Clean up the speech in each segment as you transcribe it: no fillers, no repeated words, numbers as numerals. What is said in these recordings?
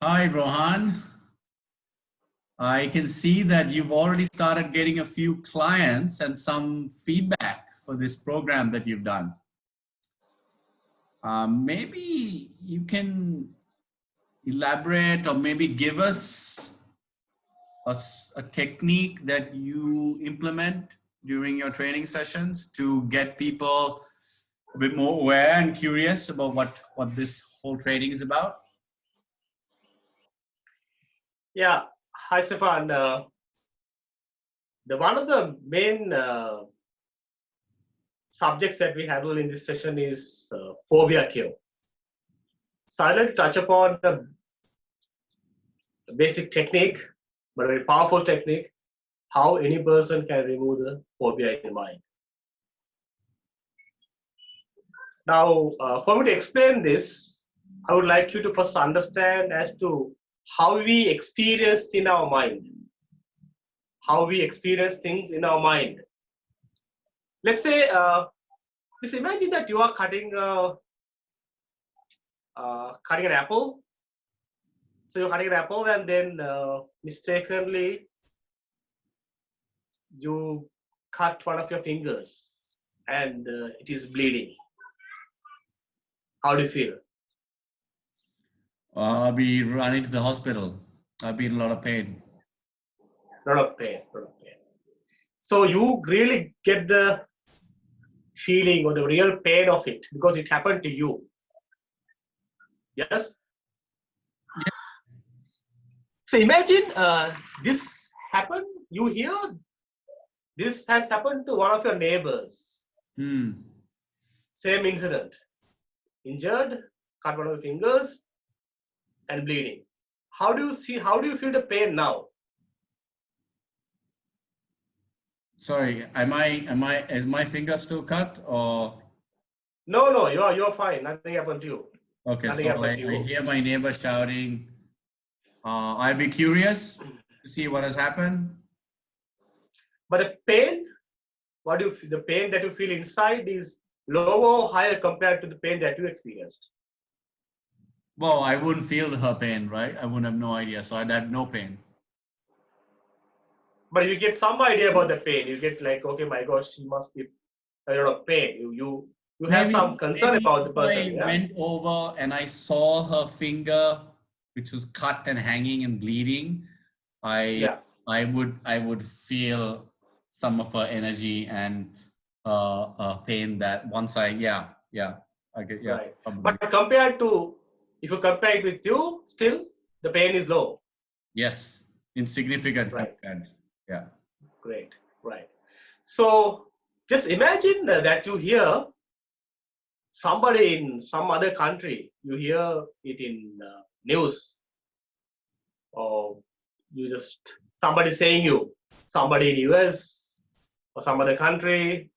Hi, Rohan. I can see that you've already started getting a few clients and some feedback for this program that you've done. Maybe you can elaborate or maybe give us a technique that you implement during your training sessions to get people a bit more aware and curious about what this whole training is about. Yeah, hi Stefan. One of the main subjects that we handle in this session is phobia cure. So I'd like to touch upon the basic technique, but a very powerful technique, how any person can remove the phobia in the mind. Now, for me to explain this, I would like you to first understand as to how we experience in our mind, how we experience things in our mind. Let's say, just imagine that you are cutting an apple. So you're cutting an apple and then mistakenly you cut one of your fingers and it is bleeding. How do you feel? I'll be running to the hospital. I'll be in a lot of pain. Lot of pain. So you really get the feeling or the real pain of it because it happened to you. Yes? Yeah. So imagine this happened, you hear this has happened to one of your neighbors. Same incident. Injured, cut one of the fingers and bleeding. How do you feel the pain now? Sorry, is my finger still cut or? No, you're fine. Nothing happened to you. Okay, Nothing so happened I to you. hear my neighbor shouting. I'll be curious to see what has happened. But the pain, the pain that you feel inside is lower or higher compared to the pain that you experienced? Well, I wouldn't feel her pain, right? I wouldn't have no idea, so I'd have no pain. But you get some idea about the pain. You get like, okay, my gosh, she must be a lot of pain. You have some concern about the person. I went over and I saw her finger, which was cut and hanging and bleeding. I would feel some of her energy and pain that once I get Right. But if you compare it with you, still the pain is low. Yes, insignificant. Right. Yeah. Great. Right. So just imagine that you hear somebody in some other country. You hear it in news, or you just somebody saying somebody in US or some other country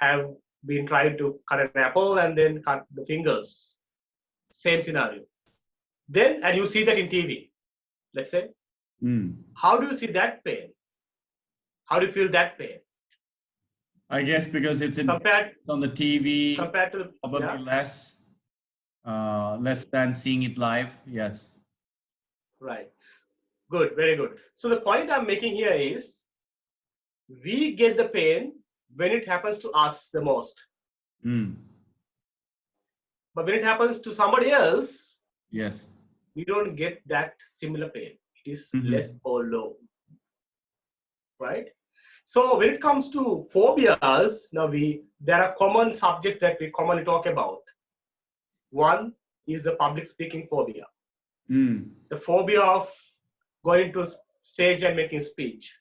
have been trying to cut an apple and then cut the fingers. Same scenario. Then and you see that in TV. Let's say, how do you see that pain? How do you feel that pain? I guess because it's on the TV, compared to probably less than seeing it live. Yes. Right. Good. Very good. So the point I'm making here is we get the pain when it happens to us the most. But when it happens to somebody else, yes, we don't get that similar pain. It is less or low. Right? So when it comes to phobias, now there are common subjects that we commonly talk about. One is the public speaking phobia. The phobia of going to stage and making speech.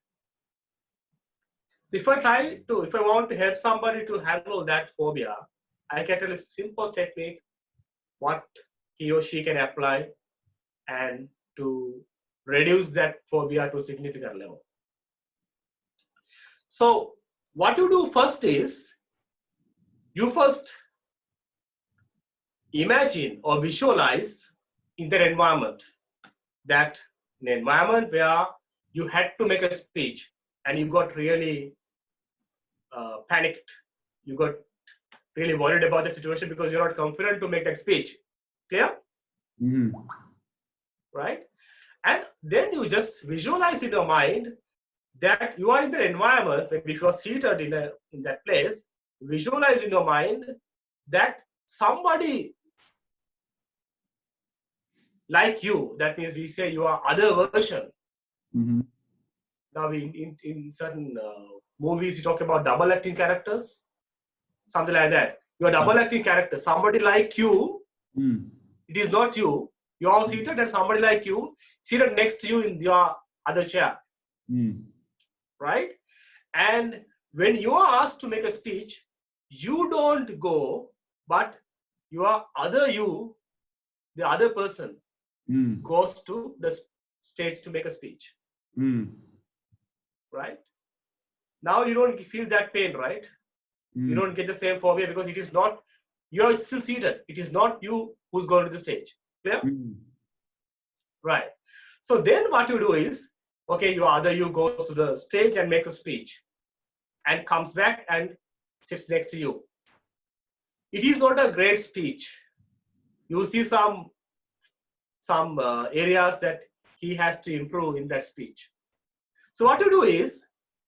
So if I want to help somebody to handle that phobia, I can tell a simple technique what he or she can apply and to reduce that phobia to a significant level. So what you do first is you first imagine or visualize in that environment, that in an environment where you had to make a speech and you got really panicked, you got really worried about the situation because you're not confident to make that speech. Clear? right? And then you just visualize in your mind that you are in the environment. Maybe if you are seated in that place, visualize in your mind that somebody like you, that means we say you are other version. Mm-hmm. Now in certain movies we talk about double acting characters, something like that. You are double acting character, somebody like you. It is not you. You are seated and somebody like you seated next to you in your other chair, right? And when you are asked to make a speech, you don't go, but your other you, the other person, goes to the stage to make a speech, right? Now you don't feel that pain, right? You don't get the same phobia because it is not, you are still seated. It is not you who's going to the stage. Clear? Right. So then what you do is, okay, your other you goes to the stage and makes a speech and comes back and sits next to you. It is not a great speech. You see some areas that he has to improve in that speech. So what you do is,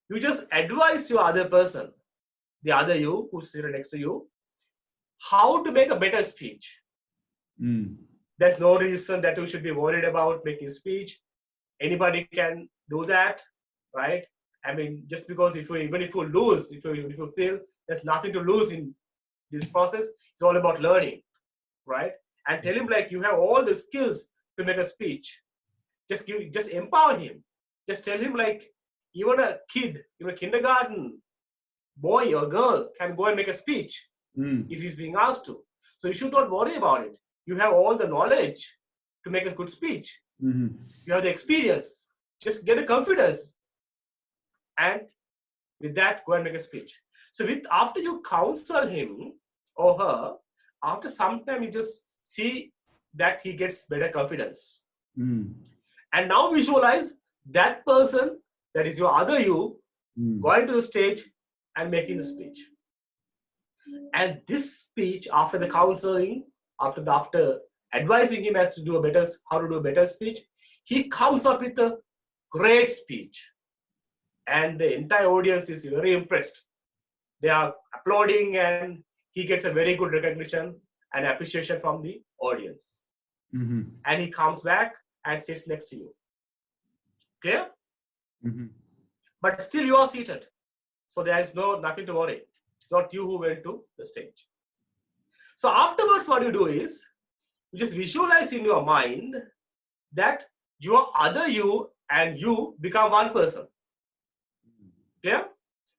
you just advise your other person, the other you who's sitting next to you, how to make a better speech. There's no reason that you should be worried about making speech. Anybody can do that, right? I mean, just because even if you lose, if you feel there's nothing to lose in this process, it's all about learning, right? And tell him like you have all the skills to make a speech. Just empower him. Just tell him like even a kid, even a kindergarten boy or girl can go and make a speech if he's being asked to. So you should not worry about it. You have all the knowledge to make a good speech. You have the experience. Just get the confidence, and with that, go and make a speech. So after you counsel him or her, after some time you just see that he gets better confidence. And now visualize that person, that is your other you, going to the stage and making the speech. And this speech, after the counseling, after advising him as to how to do a better speech, he comes up with a great speech. And the entire audience is very impressed. They are applauding and he gets a very good recognition and appreciation from the audience. And he comes back and sits next to you. Clear? But still you are seated. So there is nothing to worry. It's not you who went to the stage. So afterwards, what you do is, you just visualize in your mind that your other you and you become one person. Clear?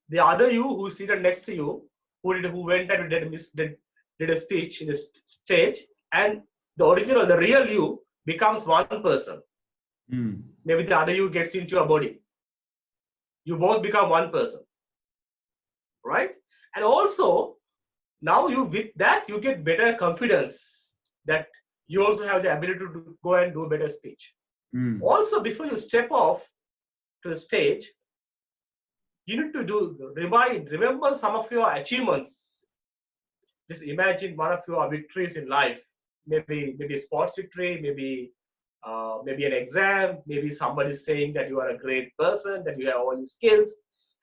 The other you who is seated next to you, who went and did a speech in the stage, and the original, the real you becomes one person. Maybe the other you gets into your body. You both become one person, right? And also, now with that you get better confidence that you also have the ability to go and do a better speech. Also, before you step off to the stage, you need to remember some of your achievements. Just imagine one of your victories in life. Maybe a sports victory, maybe an exam, maybe somebody saying that you are a great person, that you have all these skills,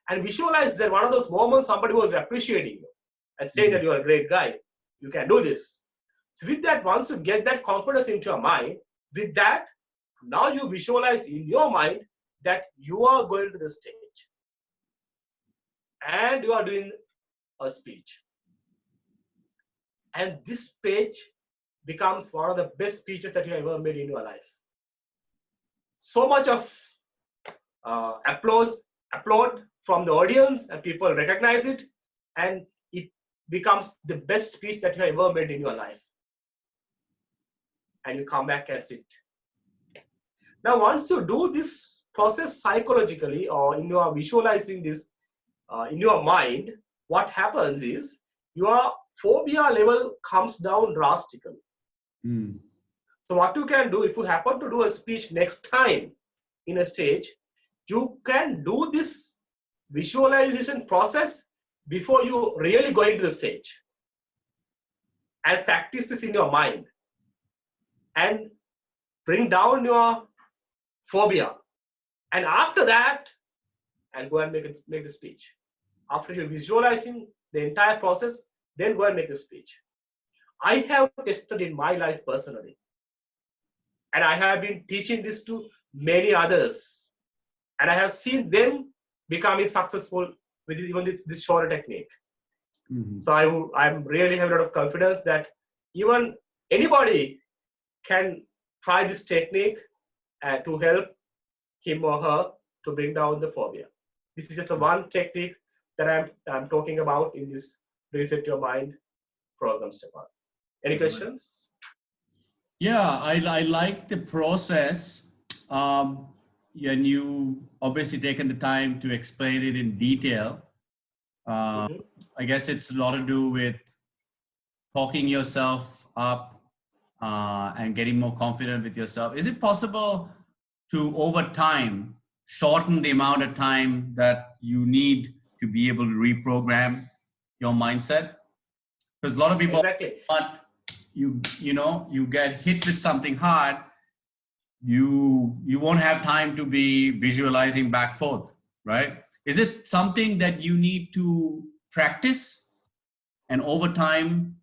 and visualize that one of those moments somebody was appreciating you and saying that you are a great guy, you can do this. So with that, once you get that confidence into your mind, with that, now you visualize in your mind that you are going to the stage and you are doing a speech. And this speech becomes one of the best speeches that you have ever made in your life. So much of applaud from the audience, and people recognize it, and it becomes the best speech that you have ever made in your life. And you come back and sit. Now, once you do this process psychologically, or in your visualizing this in your mind, what happens is your phobia level comes down drastically. So what you can do, if you happen to do a speech next time in a stage, you can do this visualization process before you really go into the stage and practice this in your mind. And bring down your phobia. And after that, and go and make the speech. After you visualizing the entire process, then go and make the speech. I have tested in my life personally. And I have been teaching this to many others. And I have seen them becoming successful with even this shorter technique. So I'm really have a lot of confidence that even anybody can try this technique to help him or her to bring down the phobia. This is just a one technique that I'm talking about in this Reset Your Mind program, Stefan. Any questions? Yeah, I like the process. And you obviously taken the time to explain it in detail. I guess it's a lot to do with talking yourself up and getting more confident with yourself. Is it possible to, over time, shorten the amount of time that you need to be able to reprogram your mindset? Because a lot of people, exactly. But you get hit with something hard, you won't have time to be visualizing back forth, right? Is it something that you need to practice and over time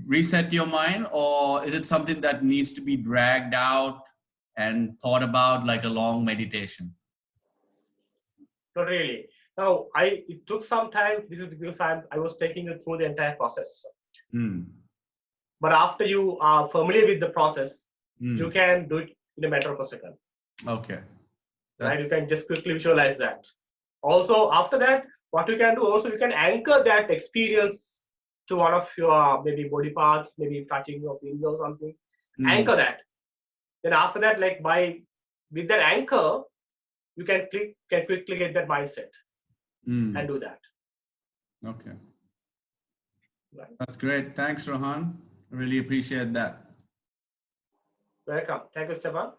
reset your mind, or is it something that needs to be dragged out and thought about like a long meditation? Not really. Now, it took some time. This is because I was taking you through the entire process. But after you are familiar with the process, you can do it in a matter of a second. Okay. Right? You can just quickly visualize that. Also, after that, what you can do also, you can anchor that experience to one of your maybe body parts, maybe touching your finger or something. Anchor that. Then after that, like with that anchor, you can quickly get that mindset and do that. Okay. Right. That's great. Thanks, Rohan. I really appreciate that. Welcome. Thank you, Stefan.